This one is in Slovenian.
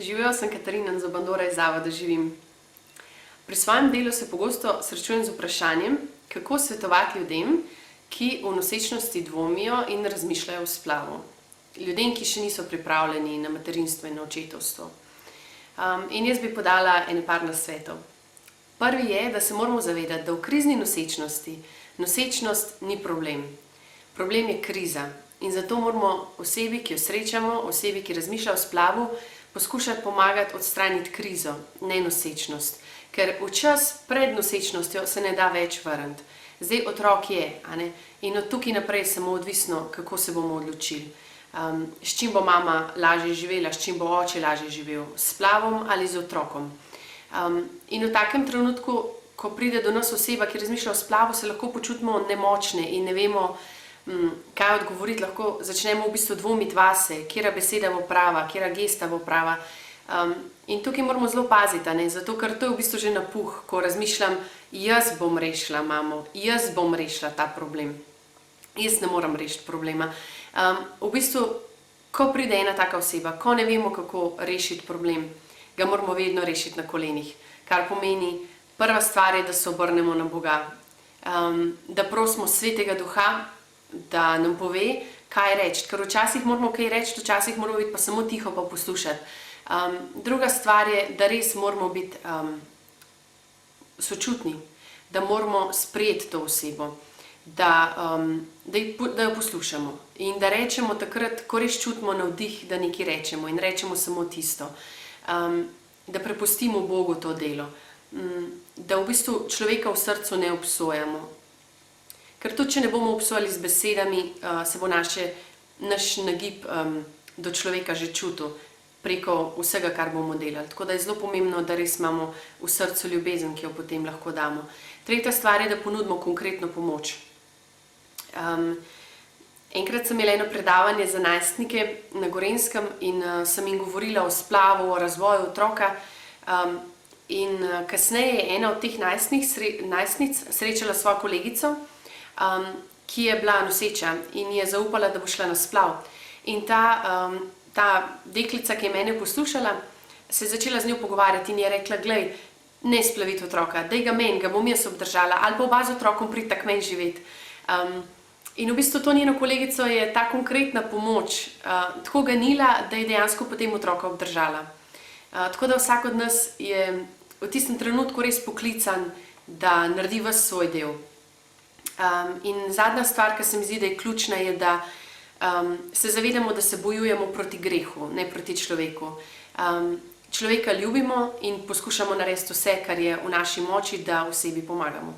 Živijo, sem Katarina in z Bandora iz Zavoda živim. Pri svojem delu se pogosto srečujem z vprašanjem, kako svetovati ljudem, ki o nosečnosti dvomijo in razmišljajo o splavu. Ljudem, ki še niso pripravljeni na materinstvo in na očetovstvo. In jaz bi podala ene par nasvetov. Prvi je, da se moramo zavedati, da v krizni nosečnosti nosečnost ni problem. Problem je kriza. In zato moramo osebi, ki jo srečamo, osebi, ki razmišlja o splavu, poskušati pomagati odstraniti krizo, ne nosečnost. Ker v čas pred nosečnostjo se ne da več vrniti. Zdaj otrok je, a ne? In od tukaj naprej je samo odvisno, kako se bomo odločili. S čim bo mama lažje živela, s čim bo oče lažje živel, s splavom ali z otrokom. In v takem trenutku, ko pride do nas oseba, ki razmišlja o splavu, se lahko počutimo nemočne in ne vemo, kaj odgovoriti, lahko začnemo v bistvu dvomiti vase, katera beseda bo prava, katera gesta bo prava. In tukaj moramo zelo paziti, zato ker to je v bistvu že napuh, ko razmišljam, jaz bom rešila mamo, jaz bom rešila ta problem. Jaz ne morem rešiti problema. V bistvu, ko pride ena taka oseba, ko ne vemo, kako rešiti problem, ga moramo vedno rešiti na kolenih. Kar pomeni, prva stvar je, da se obrnemo na Boga. Da prosimo Svetega Duha, da nam pove, kaj reči. Ker včasih moramo kaj reči, včasih moramo biti pa samo tiho pa poslušati. Druga stvar je, da res moramo biti sočutni, da moramo sprejeti to osebo, da jo poslušamo in da rečemo takrat, ko res čutimo navdih, da nekaj rečemo in rečemo samo tisto. Da prepustimo Bogu to delo, da v bistvu človeka v srcu ne obsojamo. Ker tudi, če ne bomo obsojali z besedami, se bo naš nagib do človeka že čutil preko vsega, kar bomo delali. Tako da je zelo pomembno, da res imamo v srcu ljubezen, ki jo potem lahko damo. Tretja stvar je, da ponudimo konkretno pomoč. Enkrat sem imela eno predavanje za najstnike na Gorenjskem in sem jim govorila o splavu, o razvoju otroka. In kasneje je ena od teh najstnic srečala svojo kolegico, ki je bila noseča in je zaupala, da bo šla na splav. In ta deklica, ki je mene poslušala, se je začela z njo pogovarjati in je rekla, glej, ne splaviti otroka, daj ga meni, ga bom jaz obdržala, ali pa oba z otrokom priti tak meni živeti. In v bistvu to njeno kolegico je ta konkretna pomoč tako ganila, da je dejansko potem otroka obdržala. Tako da vsak od nas je v tistem trenutku res poklican, da naredi ves svoj del. In zadnja stvar, ki se mi zdi, da je ključna, je, da se zavedamo, da se bojujemo proti grehu, ne proti človeku. Človeka ljubimo in poskušamo narediti vse, kar je v naši moči, da osebi pomagamo.